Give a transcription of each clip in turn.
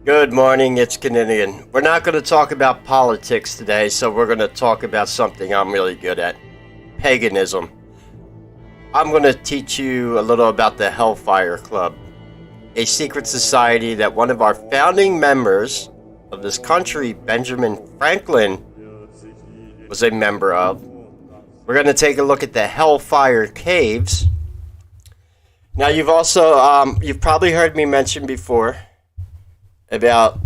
Good morning, it's Kinninigan. We're not going to talk about politics today, so we're going to talk about something I'm really good at. Paganism. I'm going to teach you a little about the Hellfire Club, a secret society that one of our founding members of this country, Benjamin Franklin, was a member of. We're going to take a look at the Hellfire Caves. Now, you've probably heard me mention before about,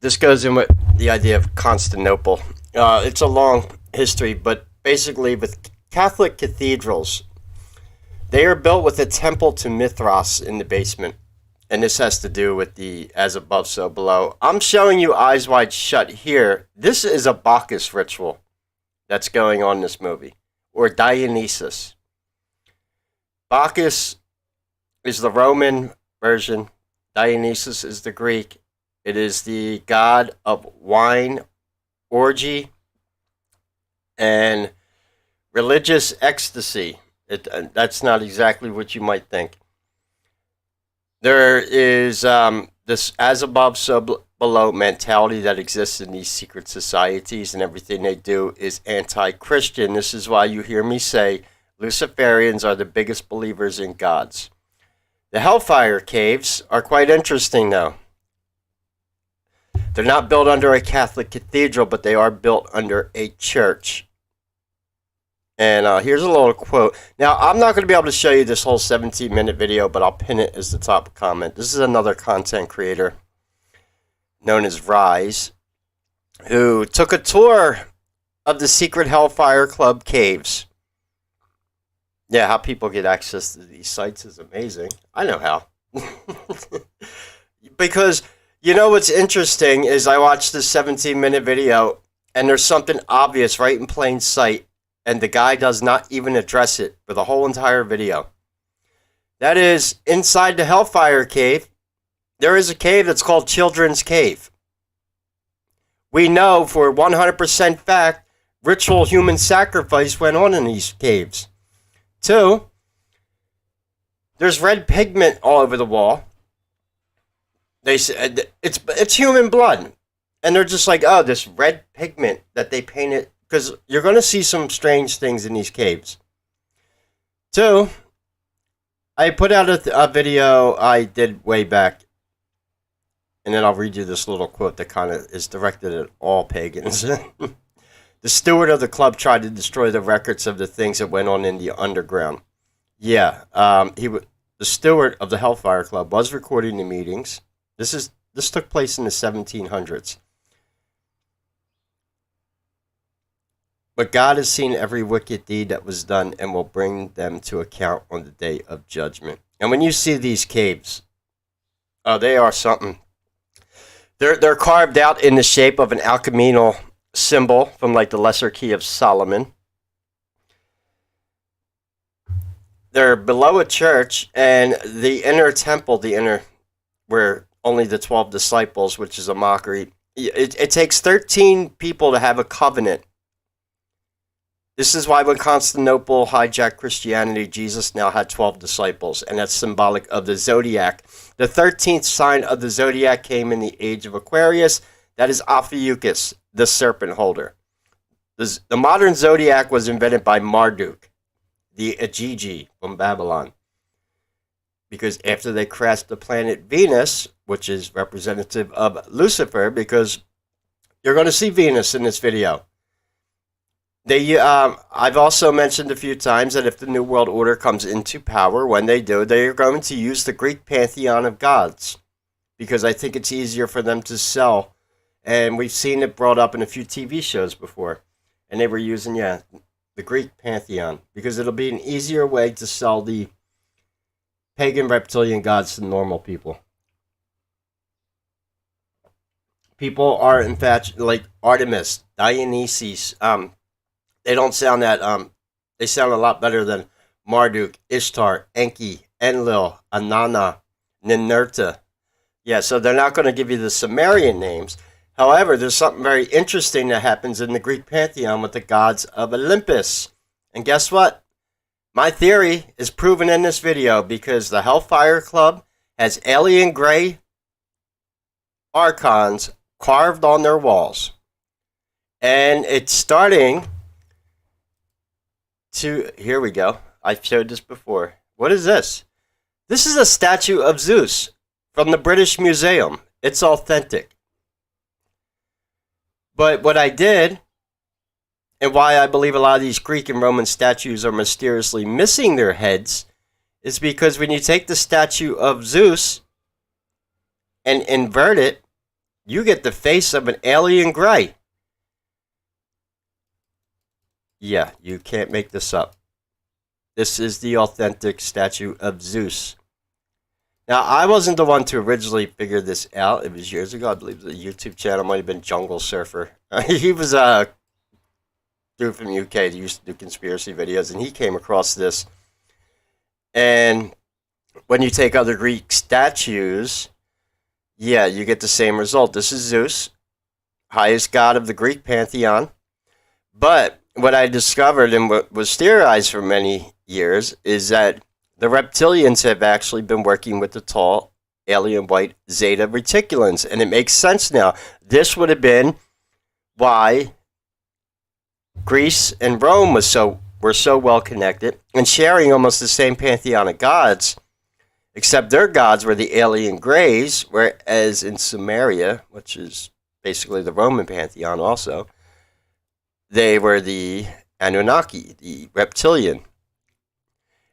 this goes in with the idea of Constantinople. It's a long history, but basically with Catholic cathedrals, they are built with a temple to Mithras in the basement. And this has to do with the as above, so below. I'm showing you eyes wide shut here. This is a Bacchus ritual that's going on in this movie, or Dionysus. Bacchus is the Roman version. Dionysus is the Greek. It is the god of wine, orgy, and religious ecstasy. That's not exactly what you might think. There is this as above, so below mentality that exists in these secret societies, and everything they do is anti-Christian. This is why you hear me say Luciferians are the biggest believers in gods. The Hellfire Caves are quite interesting, though. They're not built under a Catholic cathedral, but they are built under a church. And here's a little quote. Now, I'm not going to be able to show you this whole 17-minute video, but I'll pin it as the top comment. This is another content creator known as Rise, who took a tour of the secret Hellfire Club caves. Yeah, how people get access to these sites is amazing. I know how. Because, you know what's interesting is I watched this 17-minute video, and there's something obvious right in plain sight, and the guy does not even address it for the whole entire video. That is, inside the Hellfire Cave, there is a cave that's called Children's Cave. We know for 100% fact, ritual human sacrifice went on in these caves. 2, there's red pigment all over the wall. They said it's human blood, and they're just like, oh, this red pigment that they painted, because you're going to see some strange things in these caves. 2, I put out a video I did way back, and then I'll read you this little quote that kind of is directed at all pagans. The steward of the club tried to destroy the records of the things that went on in the underground. Yeah, the steward of the Hellfire Club was recording the meetings. This took place in the 1700s. But God has seen every wicked deed that was done and will bring them to account on the day of judgment. And when you see these caves, oh, they are something. They're carved out in the shape of an alcheminal symbol from like the Lesser Key of Solomon. They're below a church, and the inner temple, where only the 12 disciples, which is a mockery. It takes 13 people to have a covenant. This is why when Constantinople hijacked Christianity, Jesus now had 12 disciples, and that's symbolic of the zodiac. The 13th sign of the zodiac came in the age of Aquarius. That is Ophiuchus, the serpent holder. The modern zodiac was invented by Marduk, the Agigi from Babylon. Because after they crashed the planet Venus, which is representative of Lucifer, because you're going to see Venus in this video. I've also mentioned a few times that if the New World Order comes into power, when they do, they are going to use the Greek pantheon of gods. Because I think it's easier for them to sell. And we've seen it brought up in a few TV shows before. And they were using, the Greek pantheon. Because it'll be an easier way to sell the pagan reptilian gods to normal people. People are, in fact, like Artemis, Dionysus. They don't sound that, they sound a lot better than Marduk, Ishtar, Enki, Enlil, Anana, Ninurta. Yeah, so they're not going to give you the Sumerian names. However, there's something very interesting that happens in the Greek pantheon with the gods of Olympus. And guess what? My theory is proven in this video because the Hellfire Club has alien gray archons carved on their walls. And it's starting to... Here we go. I've showed this before. What is this? This is a statue of Zeus from the British Museum. It's authentic. But what I did, and why I believe a lot of these Greek and Roman statues are mysteriously missing their heads, is because when you take the statue of Zeus and invert it, you get the face of an alien gray. Yeah, you can't make this up. This is the authentic statue of Zeus. Now, I wasn't the one to originally figure this out. It was years ago. I believe the YouTube channel might have been Jungle Surfer. He was a dude from UK that used to do conspiracy videos, and he came across this. And when you take other Greek statues, yeah, you get the same result. This is Zeus, highest god of the Greek pantheon. But what I discovered and what was theorized for many years is that the reptilians have actually been working with the tall alien white Zeta reticulans, and it makes sense now. This would have been why Greece and Rome were so well connected and sharing almost the same pantheon of gods, except their gods were the alien greys, whereas in Sumeria, which is basically the Roman pantheon also, they were the Anunnaki, the reptilian.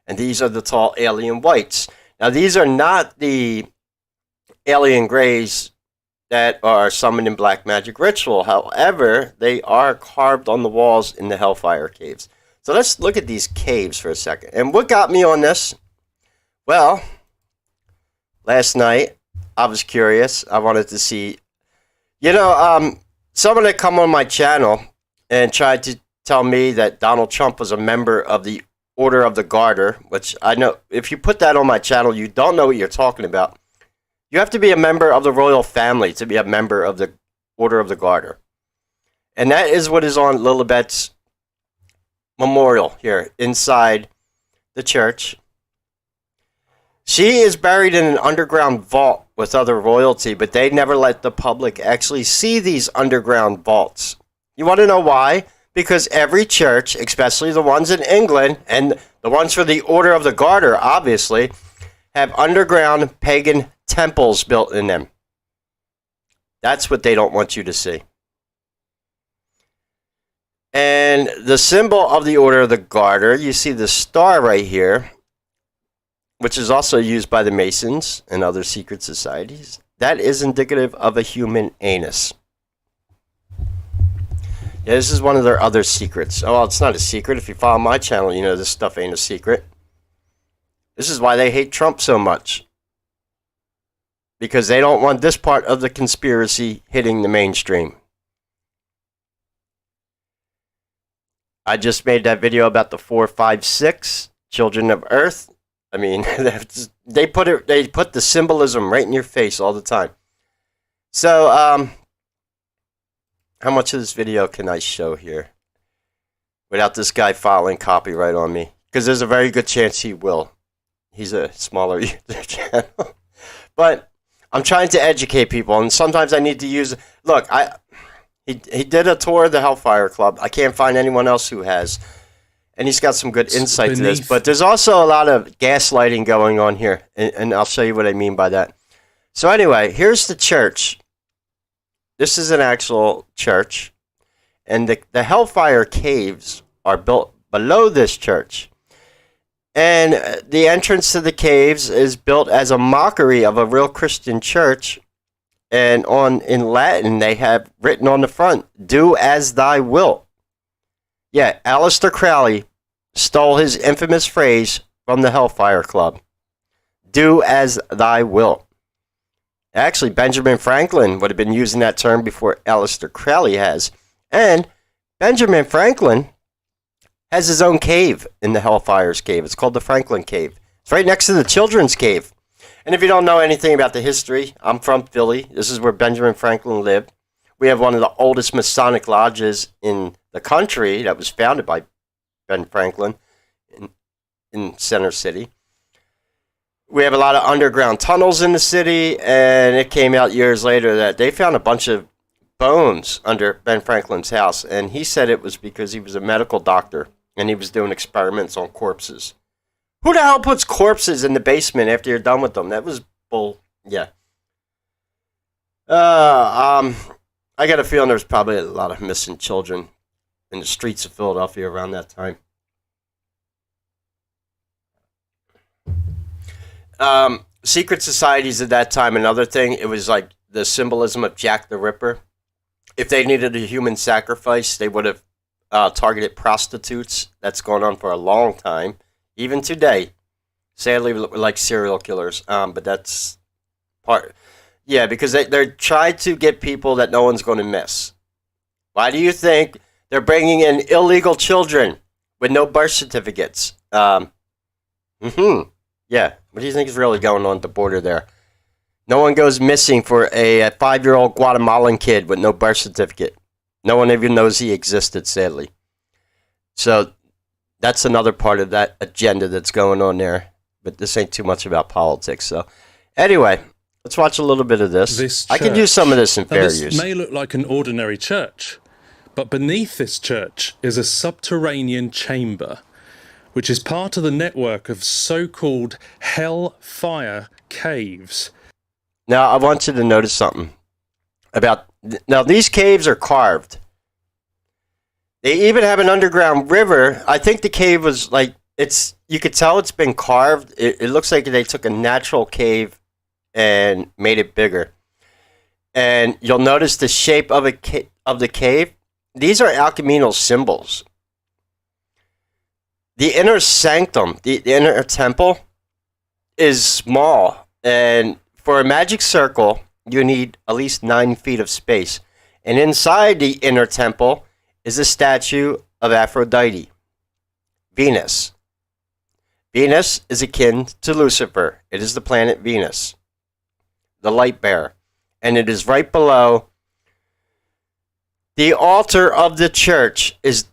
And these are the tall alien whites. Now, these are not the alien greys that are summoned in black magic ritual. However, they are carved on the walls in the Hellfire caves. So let's look at these caves for a second. And what got me on this? Well, last night, I was curious. I wanted to see, someone that come on my channel and tried to tell me that Donald Trump was a member of the Order of the Garter, which I know, if you put that on my channel, you don't know what you're talking about. You have to be a member of the royal family to be a member of the Order of the Garter. And that is what is on Lilibet's memorial here inside the church. She is buried in an underground vault with other royalty, but they never let the public actually see these underground vaults. You want to know why? Because every church, especially the ones in England, and the ones for the Order of the Garter, obviously, have underground pagan temples built in them. That's what they don't want you to see. And the symbol of the Order of the Garter, you see the star right here, which is also used by the Masons and other secret societies. That is indicative of a human anus. Yeah, this is one of their other secrets. Oh, well, it's not a secret. If you follow my channel, you know this stuff ain't a secret. This is why they hate Trump so much. Because they don't want this part of the conspiracy hitting the mainstream. I just made that video about the 456 children of Earth. I mean, they put the symbolism right in your face all the time. So, how much of this video can I show here without this guy filing copyright on me? Because there's a very good chance he will. He's a smaller YouTube channel. But I'm trying to educate people, and sometimes I need to use... Look, he did a tour of the Hellfire Club. I can't find anyone else who has. And he's got some good insight to this. But there's also a lot of gaslighting going on here, and I'll show you what I mean by that. So anyway, here's the church. This is an actual church, and the Hellfire caves are built below this church. And the entrance to the caves is built as a mockery of a real Christian church. And in Latin, they have written on the front, "Do as thy wilt." Yeah, Aleister Crowley stole his infamous phrase from the Hellfire Club. Do as thy wilt. Actually, Benjamin Franklin would have been using that term before Aleister Crowley has. And Benjamin Franklin has his own cave in the Hellfire's cave. It's called the Franklin Cave. It's right next to the Children's Cave. And if you don't know anything about the history, I'm from Philly. This is where Benjamin Franklin lived. We have one of the oldest Masonic lodges in the country that was founded by Ben Franklin in Center City. We have a lot of underground tunnels in the city, and it came out years later that they found a bunch of bones under Ben Franklin's house, and he said it was because he was a medical doctor and he was doing experiments on corpses. Who the hell puts corpses in the basement after you're done with them? That was bull. Yeah. I got a feeling there's probably a lot of missing children in the streets of Philadelphia around that time. Secret societies at that time, another thing, it was like the symbolism of Jack the Ripper. If they needed a human sacrifice, they would have targeted prostitutes. That's going on for a long time, even today. Sadly, like serial killers. But that's part. Yeah, because they're trying to get people that no one's going to miss. Why do you think they're bringing in illegal children with no birth certificates? Yeah, what do you think is really going on at the border there? No one goes missing for a 5-year-old Guatemalan kid with no birth certificate. No one even knows he existed, sadly. So that's another part of that agenda that's going on there. But this ain't too much about politics. So anyway, let's watch a little bit of this. I could use some of this in fair use. This may look like an ordinary church, but beneath this church is a subterranean chamber, which is part of the network of so-called Hellfire caves. Now, I want you to notice something about... Now, these caves are carved. They even have an underground river. I think the cave was like... You could tell it's been carved. It looks like they took a natural cave and made it bigger. And you'll notice the shape of the cave. These are alcheminal symbols. The inner sanctum, the inner temple, is small. And for a magic circle, you need at least 9 feet of space. And inside the inner temple is a statue of Aphrodite, Venus. Venus is akin to Lucifer. It is the planet Venus, the light bearer. And it is right below. The altar of the church is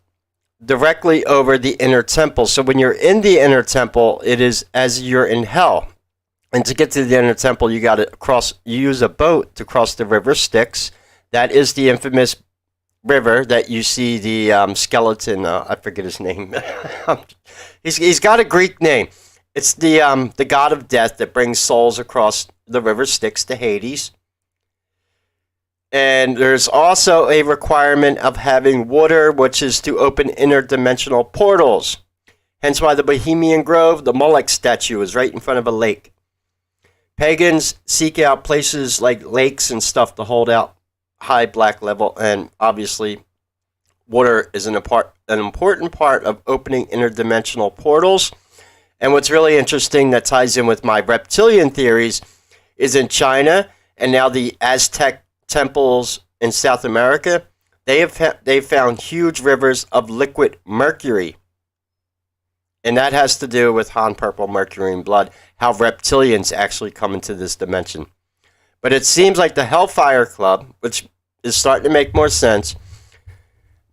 directly over the inner temple. So when you're in the inner temple, it is as you're in hell. And to get to the inner temple, you got to use a boat to cross the river Styx. That is the infamous river that you see the skeleton. I forget his name. He's got a Greek name. It's the god of death that brings souls across the river Styx to Hades. And there's also a requirement of having water, which is to open interdimensional portals. Hence why the Bohemian Grove, the Moloch statue, is right in front of a lake. Pagans seek out places like lakes and stuff to hold out high black level, and obviously water is an important part of opening interdimensional portals. And what's really interesting that ties in with my reptilian theories is in China and now the Aztec temples in South America, they've found huge rivers of liquid mercury. And that has to do with Han Purple Mercury in blood, how reptilians actually come into this dimension. But it seems like the Hellfire Club, which is starting to make more sense,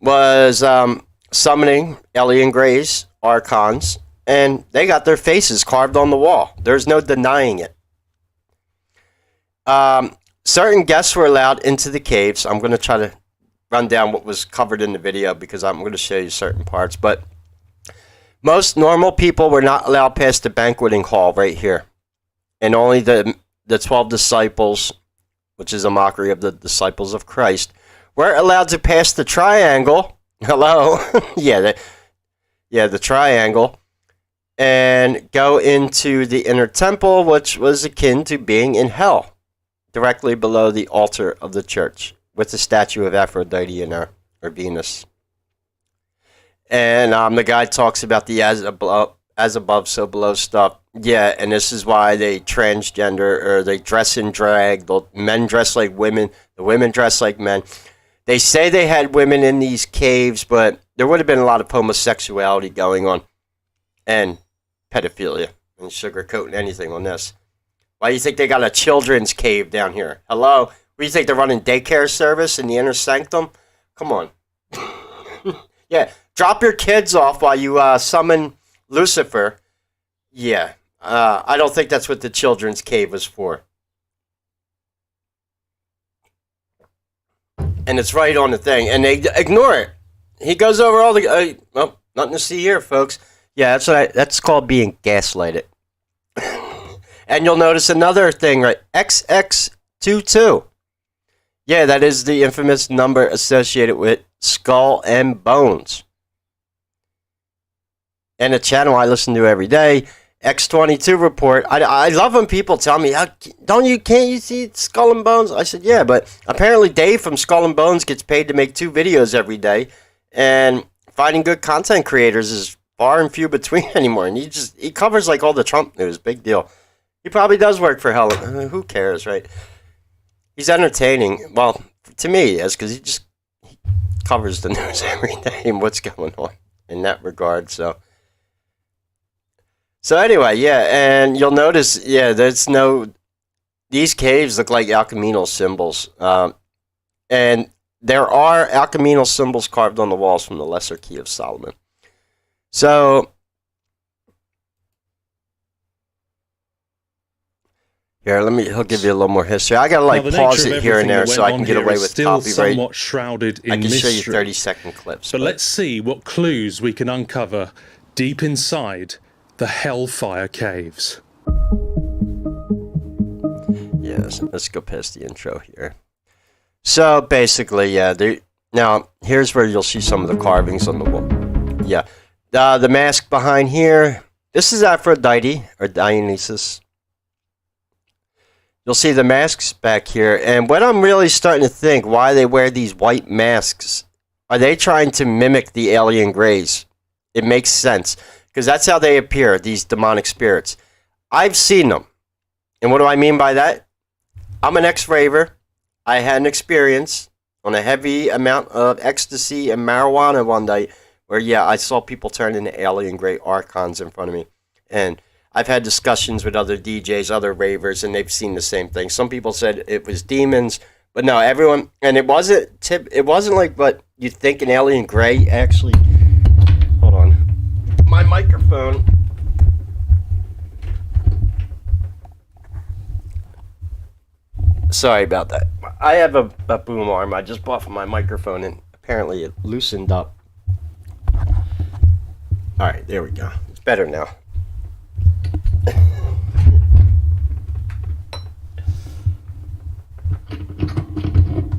was summoning alien greys, archons, and they got their faces carved on the wall. There's no denying it. Certain guests were allowed into the caves. I'm going to try to run down what was covered in the video because I'm going to show you certain parts. But most normal people were not allowed past the banqueting hall right here. And only the 12 disciples, which is a mockery of the disciples of Christ, were allowed to pass the triangle. Hello? the triangle. And go into the inner temple, which was akin to being in hell, directly below the altar of the church, with the statue of Aphrodite in her, or Venus. And the guy talks about the as above, so below stuff. Yeah, and this is why they transgender, or they dress in drag. The men dress like women, the women dress like men. They say they had women in these caves, but there would have been a lot of homosexuality going on. And pedophilia. And sugarcoating anything on this. Why do you think they got a children's cave down here? Hello? What do you think, they're running daycare service in the inner sanctum? Come on. Yeah, drop your kids off while you summon Lucifer. Yeah, I don't think that's what the children's cave was for. And it's right on the thing, and they ignore it. He goes over all the. Well, nothing to see here, folks. Yeah, that's called being gaslighted. And you'll notice another thing, right? XX22. Yeah, that is the infamous number associated with Skull and Bones. And a channel I listen to every day, X22 report. I love when people tell me, can't you see Skull and Bones? I said, yeah, but apparently Dave from Skull and Bones gets paid to make 2 videos every day, and finding good content creators is far and few between anymore. And he covers like all the Trump news, big deal. He probably does work for Helen. Who cares, right? He's entertaining. Well, to me, yes, because he covers the news every day and what's going on in that regard. So anyway, yeah, and you'll notice, yeah, these caves look like alchemical symbols. And there are alchemical symbols carved on the walls from the Lesser Key of Solomon. So, here, he'll give you a little more history. I gotta pause it here and there so I can get away with copyright. Somewhat shrouded in I can mystery. show you 30-second clips. But let's see what clues we can uncover deep inside the Hellfire caves. Yes, let's go past the intro here. So basically, yeah. Now here's where you'll see some of the carvings on the wall. Yeah, the mask behind here. This is Aphrodite or Dionysus. You'll see the masks back here, and what I'm really starting to think, why they wear these white masks, are they trying to mimic the alien greys? It makes sense, because that's how they appear, these demonic spirits. I've seen them, and what do I mean by that? I'm an ex-raver. I had an experience on a heavy amount of ecstasy and marijuana one night, where, yeah, I saw people turn into alien grey archons in front of me, and I've had discussions with other DJs, other ravers, and they've seen the same thing. Some people said it was demons, but no, everyone, and it wasn't like what you think an alien gray actually. Hold on, my microphone. Sorry about that. I have a boom arm I just bought for my microphone, and apparently it loosened up. All right, there we go. It's better now.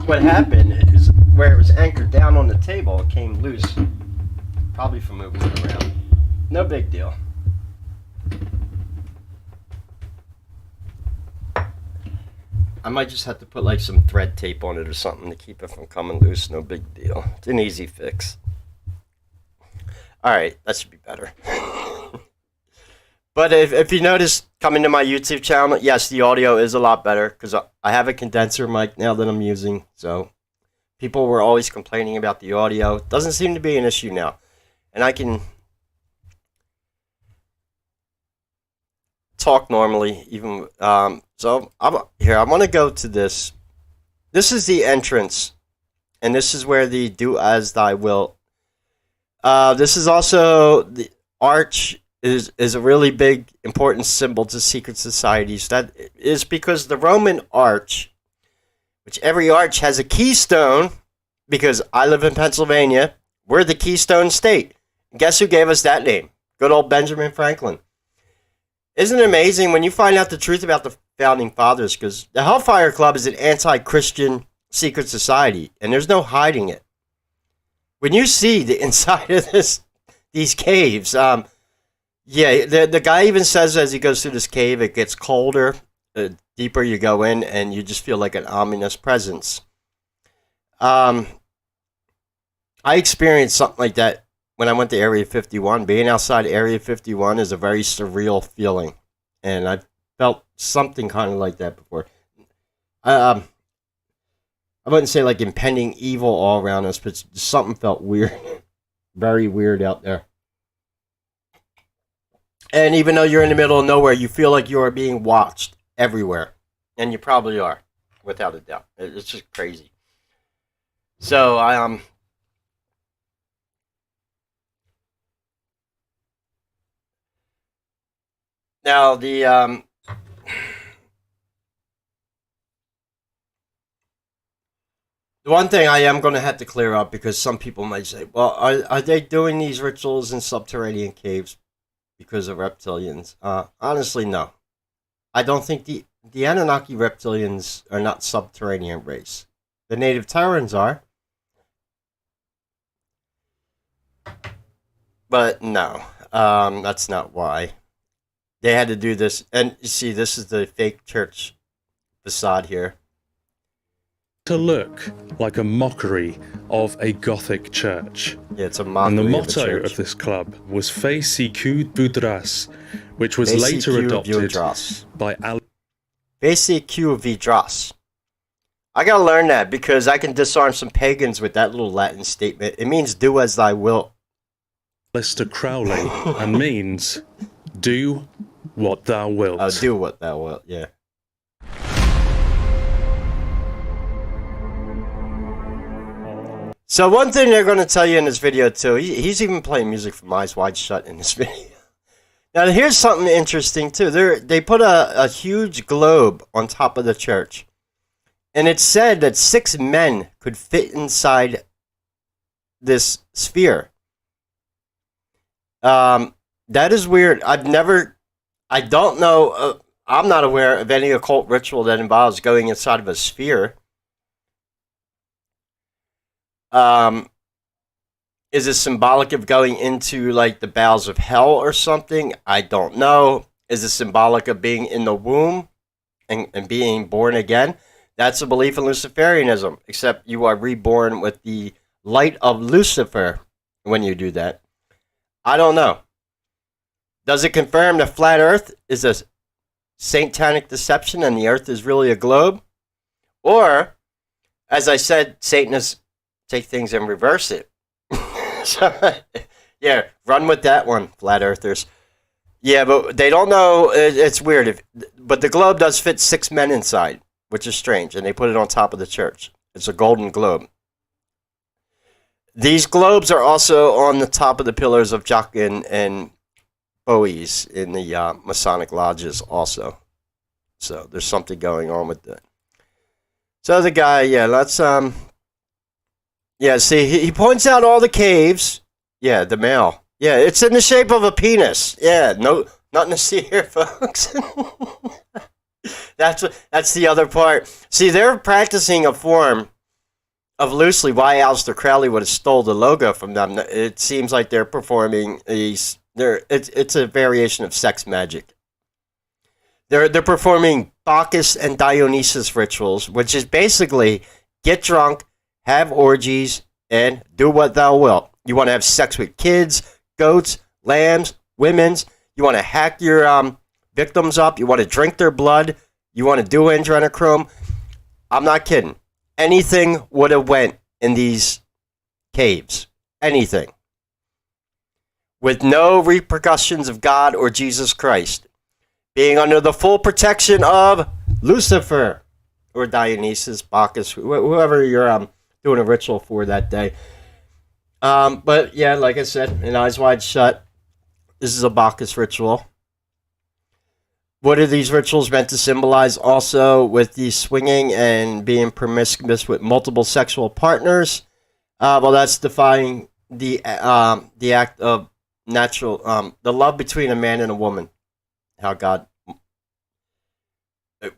What happened is where it was anchored down on the table, it came loose. Probably from moving it around. No big deal. I might just have to put like some thread tape on it or something to keep it from coming loose. No big deal. It's an easy fix. Alright, that should be better. But if you notice, coming to my YouTube channel, yes, the audio is a lot better because I have a condenser mic now that I'm using. So people were always complaining about the audio. It doesn't seem to be an issue now. And I can talk normally, even. So I want to go to this. This is the entrance. And this is where the do as thy will. This is also the arch. Is a really big, important symbol to secret societies. That is because the Roman arch, which every arch has a keystone, because I live in Pennsylvania, we're the Keystone State. Guess who gave us that name? Good old Benjamin Franklin. Isn't it amazing when you find out the truth about the Founding Fathers? Because the Hellfire Club is an anti-Christian secret society, and there's no hiding it. When you see the inside of these caves, yeah, the guy even says as he goes through this cave, it gets colder the deeper you go in, and you just feel like an ominous presence. I experienced something like that when I went to Area 51. Being outside Area 51 is a very surreal feeling, and I've felt something kind of like that before. I wouldn't say like impending evil all around us, but something felt weird, very weird out there. And even though you're in the middle of nowhere, you feel like you are being watched everywhere. And you probably are, without a doubt. It's just crazy. So, Now the one thing I am going to have to clear up, because some people might say, well, are they doing these rituals in subterranean caves because of reptilians? Honestly, no. I don't think the Anunnaki reptilians are not subterranean race. The native Terrans are. But no, that's not why. They had to do this. And you see, this is the fake church facade here. To look like a mockery of a Gothic church. Yeah, it's a mockery. And the of motto a of this club was Fe sicut Budras, which was later adopted by Fe Vidras. I gotta learn that, because I can disarm some pagans with that little Latin statement. It means "do as thy will." Aleister Crowley, and means "do what thou wilt." Do what thou wilt. Yeah. So one thing they're going to tell you in this video too, he's even playing music from Eyes Wide Shut in this video. Now here's something interesting too. They put a huge globe on top of the church. And it said that 6 men could fit inside this sphere. That is weird. I don't know, I'm not aware of any occult ritual that involves going inside of a sphere. Is it symbolic of going into like the bowels of hell or something? I don't know. Is it symbolic of being in the womb and being born again? That's a belief in Luciferianism, except you are reborn with the light of Lucifer when you do that. I don't know. Does it confirm that flat Earth is a satanic deception and the Earth is really a globe? Or, as I said, Satanists take things and reverse it. So, yeah, run with that one, flat earthers. Yeah, but they don't know. It's weird. But the globe does fit 6 men inside, which is strange, and they put it on top of the church. It's a golden globe. These globes are also on the top of the pillars of Jachin and Bois in the Masonic lodges also. So there's something going on with that. So the guy, yeah, let's yeah, see, he points out all the caves. Yeah, the male. Yeah, it's in the shape of a penis. Yeah, no, nothing to see here, folks. That's the other part. See, they're practicing a form of loosely why Aleister Crowley would have stole the logo from them. It seems like they're performing it's a variation of sex magic. They're performing Bacchus and Dionysus rituals, which is basically get drunk, have orgies, and do what thou wilt. You want to have sex with kids, goats, lambs, women's. You want to hack your victims up. You want to drink their blood. You want to do adrenochrome. I'm not kidding. Anything would have went in these caves. Anything. With no repercussions of God or Jesus Christ. Being under the full protection of Lucifer or Dionysus, Bacchus, whoever you're doing a ritual for that day. But yeah, like I said, in Eyes Wide Shut, this is a Bacchus ritual. What are these rituals meant to symbolize also with the swinging and being promiscuous with multiple sexual partners? Well, that's defying the act of natural, the love between a man and a woman. How God...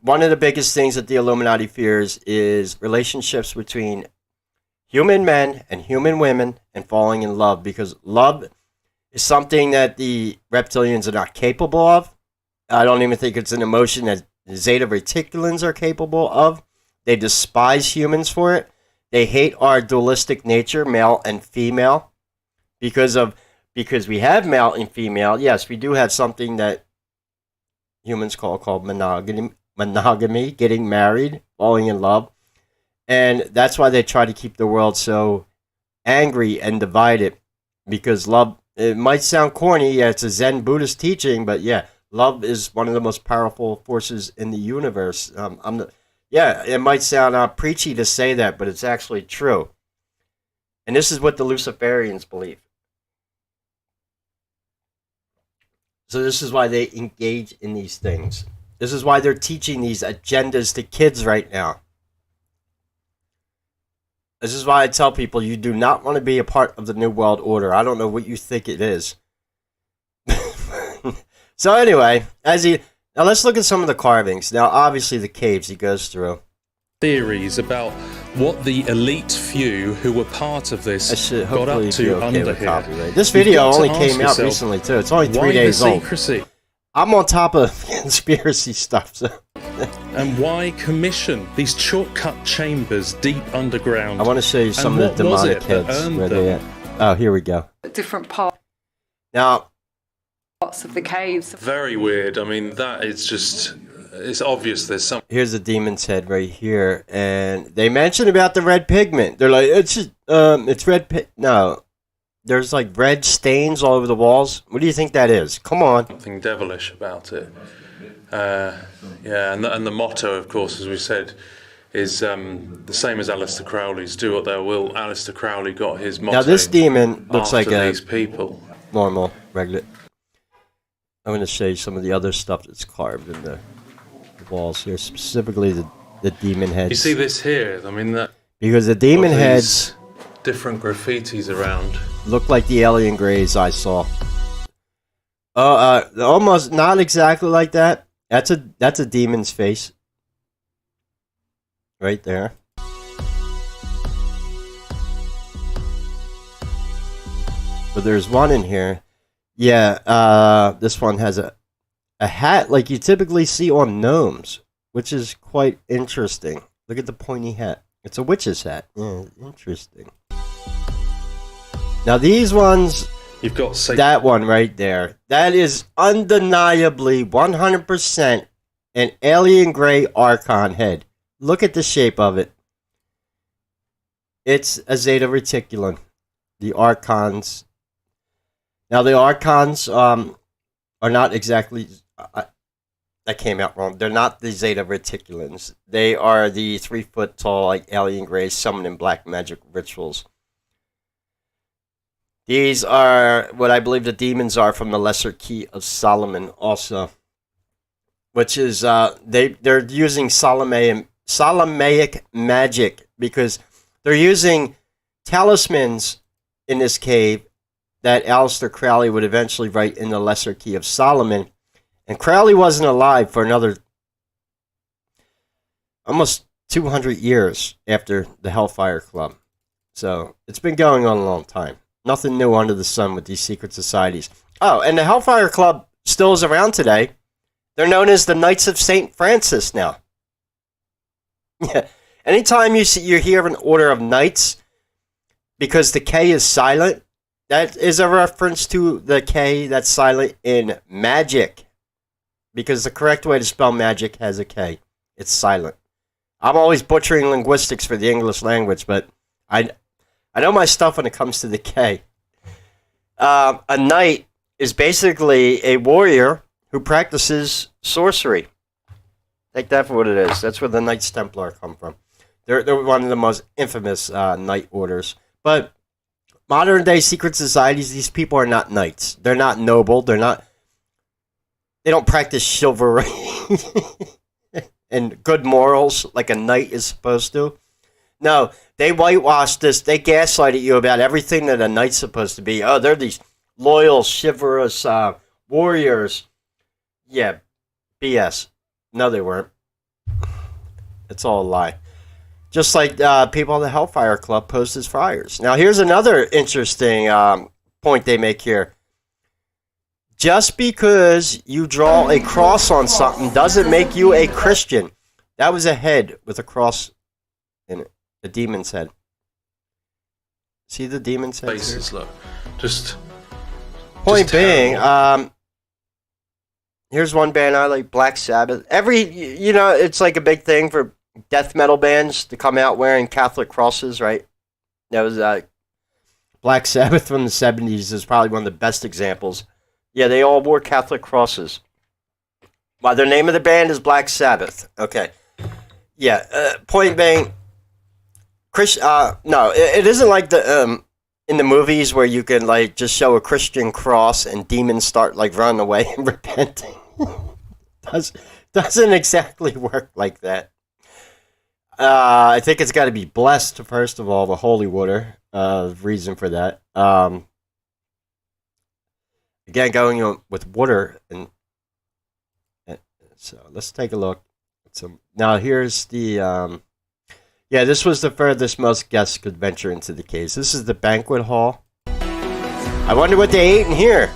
One of the biggest things that the Illuminati fears is relationships between human men and human women and falling in love, because love is something that the reptilians are not capable of. I don't even think it's an emotion that Zeta Reticulans are capable of. They despise humans for it. They hate our dualistic nature, male and female, because we have male and female. Yes, we do have something that humans called monogamy, getting married, falling in love. And that's why they try to keep the world so angry and divided, because love, it might sound corny, yeah, it's a Zen Buddhist teaching, but yeah, love is one of the most powerful forces in the universe. Yeah, it might sound preachy to say that, but it's actually true. And this is what the Luciferians believe. So this is why they engage in these things. This is why they're teaching these agendas to kids right now. This is why I tell people you do not want to be a part of the New World Order. I don't know what you think it is. So anyway, now let's look at some of the carvings. Now, obviously, the caves he goes through. Theories about what the elite few who were part of this got up to under here. Copyright. This video only came out recently too. It's only 3 days old. Secrecy? I'm on top of conspiracy stuff. So. And why commission these shortcut chambers deep underground? I want to show you some of the demonic heads. Where they at? Oh, here we go. Different parts. Now. Of the caves. Very weird. I mean, that is just, it's obvious there's something. Here's the demon's head right here, and they mention about the red pigment. They're like, it's red no, there's like red stains all over the walls. What do you think that is? Come on. Something devilish about it. Yeah, and the motto, of course, as we said, is the same as Aleister Crowley's. Do what thou will. Aleister Crowley got his motto. Now this demon looks like these people. Normal, regular. I'm going to show you some of the other stuff that's carved in the walls here, specifically the demon heads. You see this here? I mean, that because the demon heads, different graffitis around, look like the alien grays I saw. Almost not exactly like that. That's a demon's face, right there. But there's one in here. Yeah, this one has a hat like you typically see on gnomes, which is quite interesting. Look at the pointy hat. It's a witch's hat. Yeah, interesting. Now these ones, you've got that one right there. That is undeniably 100% an alien gray archon head. Look at the shape of it. It's a Zeta Reticulum. The archons. Now, the Archons are not exactly... that came out wrong. They're not the Zeta Reticulans. They are the 3-foot-tall, like, alien greys summoned in black magic rituals. These are what I believe the demons are from the Lesser Key of Solomon also. Which is, they're using Solomaic magic because they're using talismans in this cave that Aleister Crowley would eventually write in the Lesser Key of Solomon. And Crowley wasn't alive for another almost 200 years after the Hellfire Club. So it's been going on a long time. Nothing new under the sun with these secret societies. Oh, and the Hellfire Club still is around today. They're known as the Knights of St. Francis now. Yeah. Anytime you hear an order of knights, because the K is silent, that is a reference to the K that's silent in magic. Because the correct way to spell magic has a K. It's silent. I'm always butchering linguistics for the English language, but I know my stuff when it comes to the K. A knight is basically a warrior who practices sorcery. Take that for what it is. That's where the Knights Templar come from. They're one of the most infamous knight orders. But modern day secret societies, these people are not knights. They're not noble. They don't practice chivalry and good morals like a knight is supposed to. No, they whitewash this. They gaslight at you about everything that a knight's supposed to be. Oh, they're these loyal, chivalrous warriors. Yeah, BS. No, they weren't. It's all a lie. Just like people in the Hellfire Club posed as friars. Now, here's another interesting point they make here. Just because you draw a cross on something doesn't make you a Christian. That was a head with a cross in it. A demon's head. See the demon's head? Faces, look. Just point being, here's one band I like, Black Sabbath. It's like a big thing for death metal bands to come out wearing Catholic crosses, right? That was Black Sabbath from the 70s is probably one of the best examples. Yeah, they all wore Catholic crosses. Well, the name of the band is Black Sabbath. Okay. Yeah, point being, no, it isn't like the in the movies where you can like just show a Christian cross and demons start like running away and repenting. Doesn't exactly work like that. I think it's got to be blessed first of all, the holy water. Reason for that. Again, going on with water, and so let's take a look. So now here's the. Yeah, this was the furthest most guests could venture into the caves. This is the banquet hall. I wonder what they ate in here.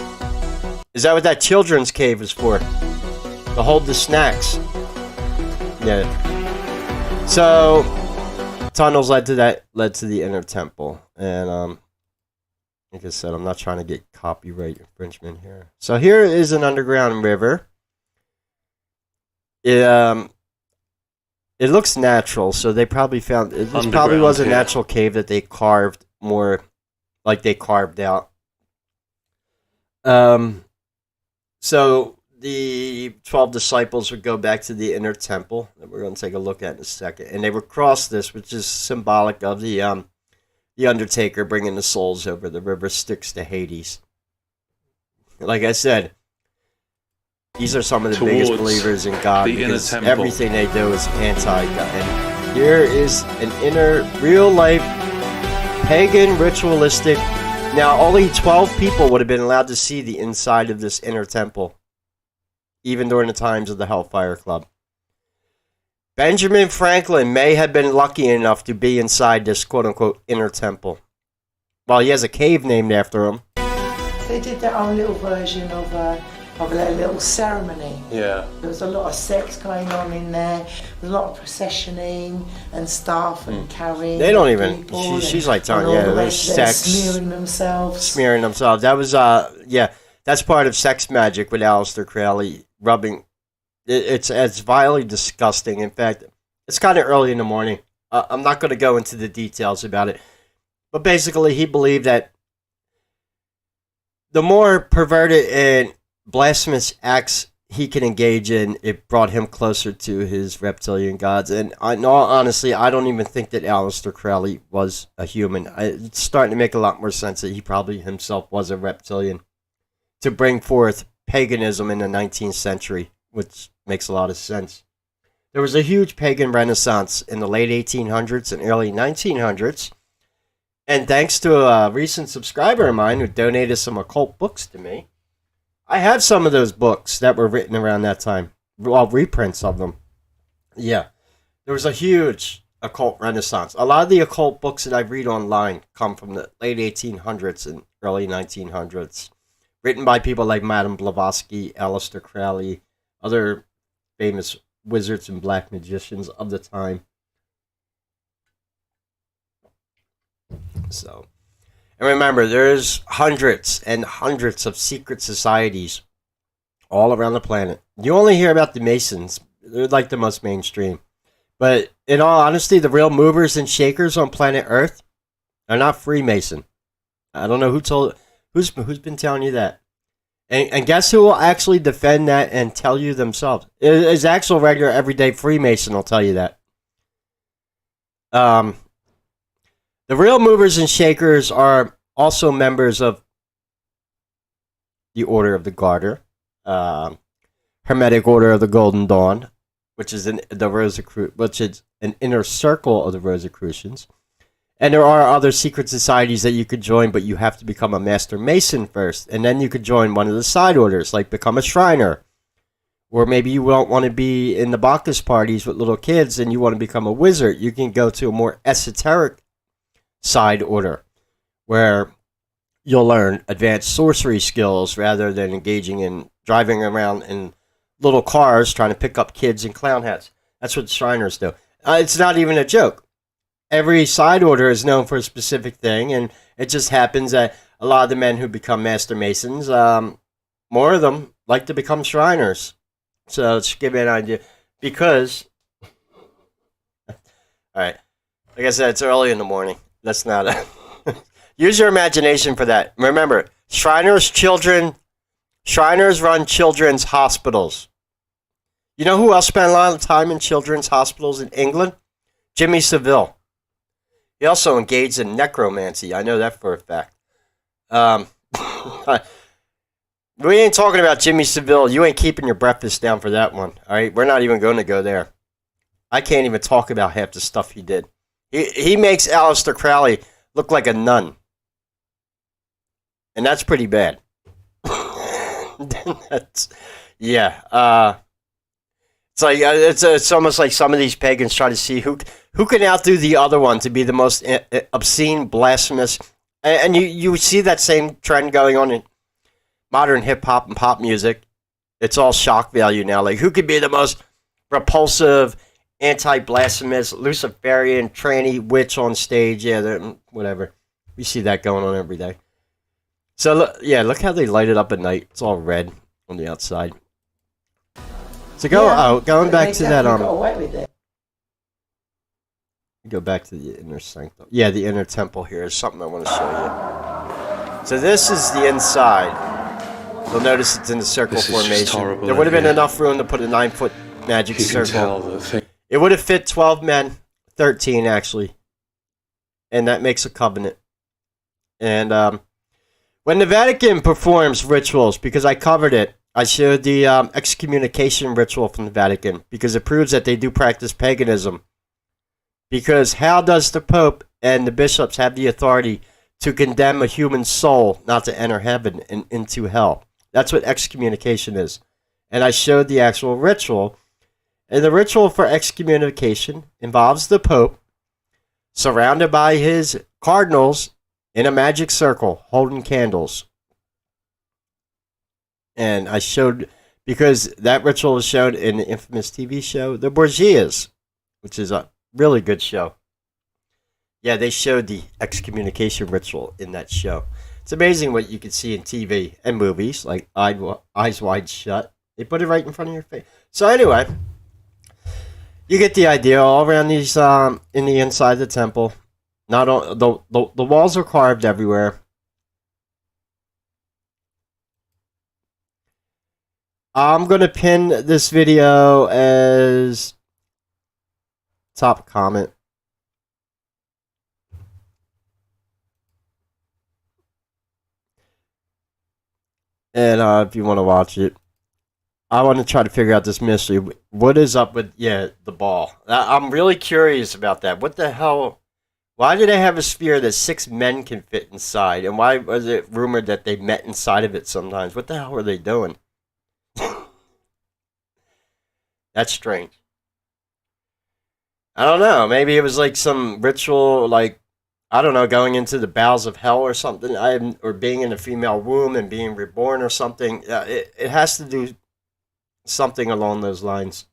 Is that what that children's cave is for? To hold the snacks. Yeah. So tunnels led to the inner temple, and like I said, I'm not trying to get copyright infringement here. So here is an underground river. It looks natural, so they probably found this probably was a natural cave that they carved more, like they carved out. So the 12 disciples would go back to the inner temple that we're going to take a look at in a second, and they would cross this, which is symbolic of the Undertaker bringing the souls over the river Styx to Hades. Like I said, these are some of the biggest believers in God because everything they do is anti-God. And here is an inner, real-life, pagan, ritualistic. Now, only 12 people would have been allowed to see the inside of this inner temple, even during the times of the Hellfire Club. Benjamin Franklin may have been lucky enough to be inside this quote-unquote inner temple. Well, he has a cave named after him. They did their own little version of a little ceremony. Yeah. There was a lot of sex going on in there. There was a lot of processioning and stuff and carrying. They don't even. She's like telling you, there's sex. Smearing themselves. That was yeah. That's part of sex magic with Aleister Crowley rubbing. It's vilely disgusting. In fact, it's kind of early in the morning. I'm not going to go into the details about it, but basically, he believed that the more perverted and blasphemous acts he can engage in, it brought him closer to his reptilian gods. And in all honesty, I don't even think that Aleister Crowley was a human. It's starting to make a lot more sense that he probably himself was a reptilian to bring forth paganism in the 19th century, which makes a lot of sense. There was a huge pagan renaissance in the late 1800s and early 1900s. And thanks to a recent subscriber of mine who donated some occult books to me, I have some of those books that were written around that time. Well, reprints of them. Yeah. There was a huge occult renaissance. A lot of the occult books that I read online come from the late 1800s and early 1900s. Written by people like Madame Blavatsky, Aleister Crowley, other famous wizards and black magicians of the time. So, and remember, there's hundreds and hundreds of secret societies all around the planet. You only hear about the Masons. They're like the most mainstream. But in all honesty, the real movers and shakers on planet Earth are not Freemason. I don't know who's been telling you that. And guess who will actually defend that and tell you themselves? Is actual regular everyday Freemason will tell you that. The real movers and shakers are also members of the Order of the Garter, Hermetic Order of the Golden Dawn, which is which is an inner circle of the Rosicrucians. And there are other secret societies that you could join, but you have to become a Master Mason first, and then you could join one of the side orders, like become a Shriner. Or maybe you don't want to be in the Bacchus parties with little kids and you want to become a wizard. You can go to a more esoteric side order, where you'll learn advanced sorcery skills rather than engaging in driving around in little cars trying to pick up kids in clown hats. That's what Shriners do. It's not even a joke. Every side order is known for a specific thing, and it just happens that a lot of the men who become Master Masons, more of them like to become Shriners. So to give you an idea, because, all right, like I said, it's early in the morning. That's not a... Use your imagination for that. Remember, Shriners run children's hospitals. You know who else spent a lot of time in children's hospitals in England? Jimmy Savile. He also engaged in necromancy. I know that for a fact. Um, we ain't talking about Jimmy Seville. You ain't keeping your breakfast down for that one. All right, we're not even going to go there. I can't even talk about half the stuff he did. He makes Aleister Crowley look like a nun, and that's pretty bad. That's, yeah. It's like it's almost like some of these pagans try to see who can outdo the other one to be the most obscene, blasphemous, and you see that same trend going on in modern hip hop and pop music. It's all shock value now. Like, who could be the most repulsive, anti-blasphemous, Luciferian, tranny witch on stage? Yeah, whatever. We see that going on every day. So look how they light it up at night. It's all red on the outside. So going back to that. Got away with it. Go back to the inner sanctum. Yeah, the inner temple here is something I want to show you. So this is the inside. You'll notice it's in the circle formation. There would have been enough room to put a 9-foot magic circle. It would have fit 12 men, 13 actually, and that makes a covenant. And when the Vatican performs rituals, because I covered it, I showed the excommunication ritual from the Vatican because it proves that they do practice paganism. Because how does the Pope and the bishops have the authority to condemn a human soul not to enter heaven and into hell? That's what excommunication is. And I showed the actual ritual. And the ritual for excommunication involves the Pope surrounded by his cardinals in a magic circle holding candles. And I showed, because that ritual was shown in the infamous TV show, The Borgias, which is a really good show. Yeah, they showed the excommunication ritual in that show. It's amazing what you can see in TV and movies, like Eyes Wide Shut. They put it right in front of your face. So anyway, you get the idea. All around these, in the inside of the temple, not all, the walls are carved everywhere. I'm going to pin this video as top comment. And if you want to watch it, I want to try to figure out this mystery. What is up with, the ball? I'm really curious about that. What the hell? Why do they have a sphere that 6 men can fit inside? And why was it rumored that they met inside of it sometimes? What the hell were they doing? That's strange. I don't know. Maybe it was like some ritual, like, I don't know, going into the bowels of hell or something, or being in a female womb and being reborn or something. It has to do something along those lines.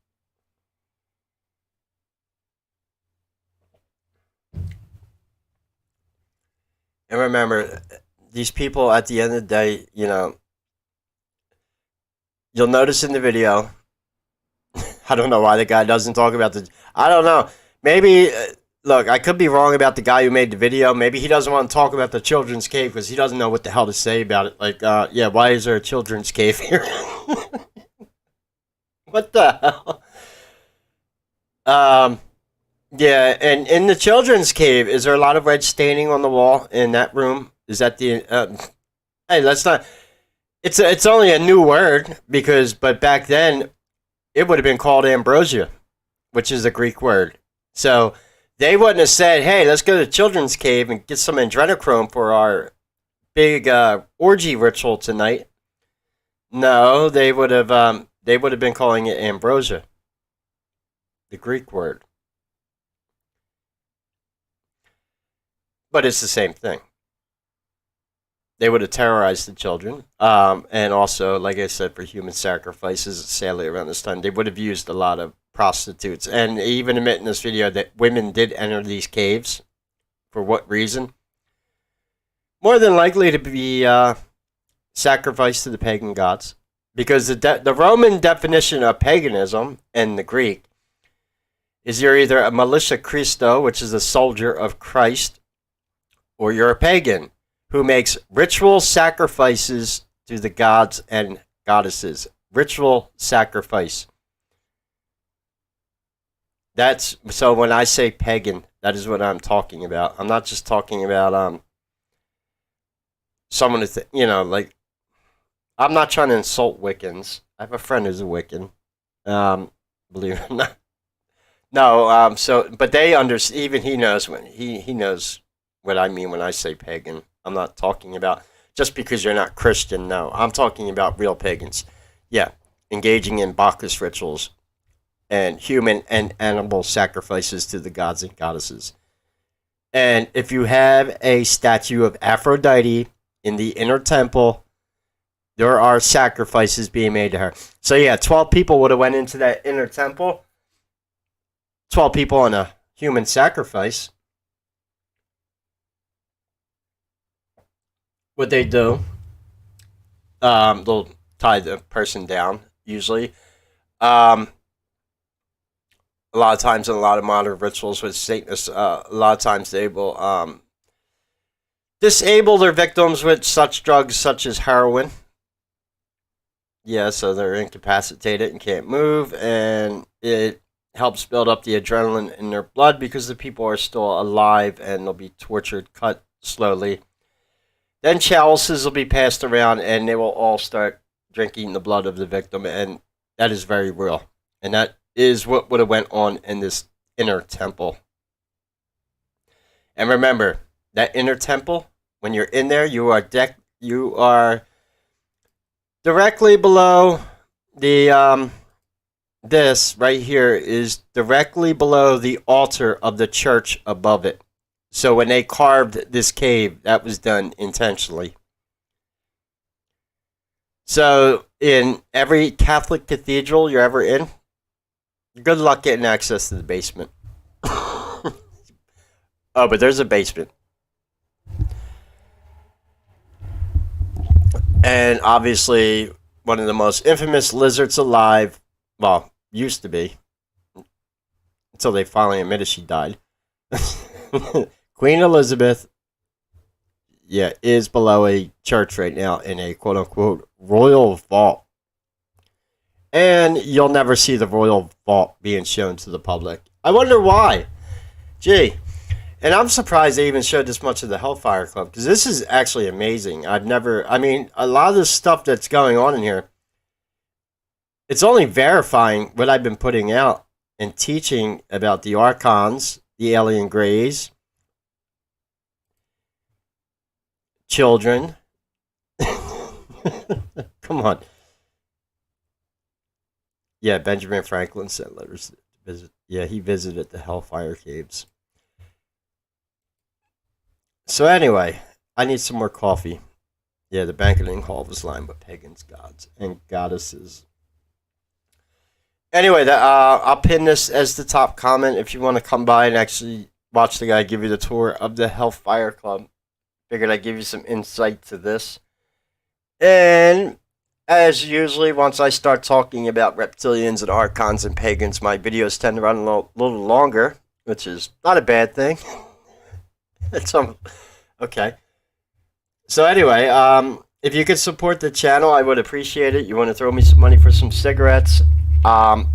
And remember, these people at the end of the day, you'll notice in the video, I don't know why the guy doesn't talk about I don't know. Maybe, look, I could be wrong about the guy who made the video. Maybe he doesn't want to talk about the children's cave because he doesn't know what the hell to say about it. Like, why is there a children's cave here? What the hell? Yeah, and in the children's cave, is there a lot of red staining on the wall in that room? Is that the... hey, let's not... It's only a new word, but back then, it would have been called ambrosia, which is a Greek word. So they wouldn't have said, hey, let's go to the children's cave and get some adrenochrome for our big orgy ritual tonight. No, they would have been calling it ambrosia, the Greek word. But it's the same thing. They would have terrorized the children. And also, like I said, for human sacrifices, sadly, around this time, they would have used a lot of prostitutes. And they even admit in this video that women did enter these caves. For what reason? More than likely to be sacrificed to the pagan gods. Because the Roman definition of paganism and the Greek is you're either a militia Christo, which is a soldier of Christ, or you're a pagan who makes ritual sacrifices to the gods and goddesses. Ritual sacrifice. So when I say pagan, That is what I'm talking about. I'm not just talking about someone who like, I'm not trying to insult Wiccans. I have a friend who's a Wiccan. Believe it or not. No, but they even he knows when he knows what I mean when I say pagan. I'm not talking about just because you're not Christian. No, I'm talking about real pagans. Yeah, engaging in Bacchus rituals and human and animal sacrifices to the gods and goddesses. And if you have a statue of Aphrodite in the inner temple, there are sacrifices being made to her. So yeah, 12 people would have went into that inner temple. 12 people on a human sacrifice. What they do, they'll tie the person down, usually. A lot of times in a lot of modern rituals with Satanists, a lot of times they will disable their victims with such drugs such as heroin. Yeah, so they're incapacitated and can't move, and it helps build up the adrenaline in their blood because the people are still alive and they'll be tortured, cut slowly. Then chalices will be passed around and they will all start drinking the blood of the victim, and that is very real. And that is what would have went on in this inner temple. And remember, that inner temple, when you're in there, you are directly below the this right here is directly below the altar of the church above it. So when they carved this cave, that was done intentionally. So in every Catholic cathedral you're ever in, good luck getting access to the basement. Oh, but there's a basement. And obviously, one of the most infamous lizards alive, well, used to be, until they finally admitted she died. Queen Elizabeth, yeah, is below a church right now in a quote-unquote royal vault. And you'll never see the royal vault being shown to the public. I wonder why. Gee. And I'm surprised they even showed this much of the Hellfire Club, because this is actually amazing. A lot of the stuff that's going on in here, it's only verifying what I've been putting out and teaching about the Archons, the alien greys, children. Come on. Yeah, Benjamin Franklin sent letters to visit. Yeah, he visited the Hellfire Caves. So anyway, I need some more coffee. Yeah, the banqueting hall was lined with pagans, gods, and goddesses. Anyway, I'll pin this as the top comment if you want to come by and actually watch the guy give you the tour of the Hellfire Club. Figured I'd give you some insight to this. And as usually, once I start talking about reptilians and archons and pagans, my videos tend to run a little longer, which is not a bad thing. Okay. So anyway, if you could support the channel, I would appreciate it. You want to throw me some money for some cigarettes? I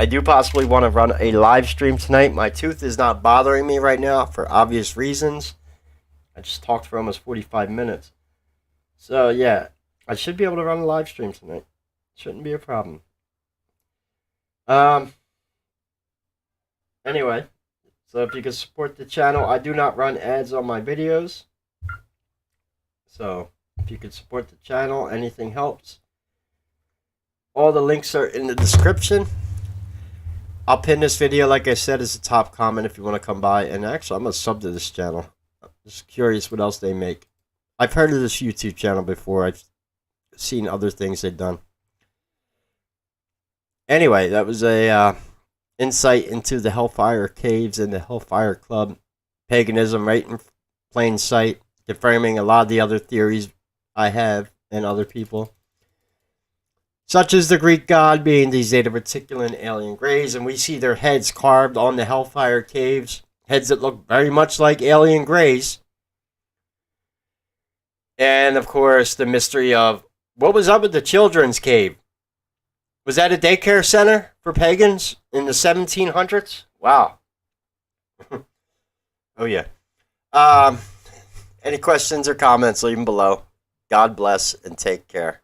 do possibly want to run a live stream tonight. My tooth is not bothering me right now for obvious reasons. I just talked for almost 45 minutes. So yeah, I should be able to run a live stream tonight. Shouldn't be a problem. Anyway, so if you could support the channel, I do not run ads on my videos. So if you could support the channel, anything helps. All the links are in the description. I'll pin this video, like I said, as a top comment if you want to come by. And actually, I'm going to sub to this channel. I'm just curious what else they make. I've heard of this YouTube channel before. I've seen other things they've done. Anyway, that was a insight into the Hellfire Caves and the Hellfire Club. Paganism right in plain sight. Confirming a lot of the other theories I have and other people. Such as the Greek god being the Zeta Reticulan alien greys, and we see their heads carved on the Hellfire Caves. Heads that look very much like alien greys. And, of course, the mystery of what was up with the children's cave. Was that a daycare center for pagans in the 1700s? Wow. Oh yeah. Any questions or comments? Leave them below. God bless and take care.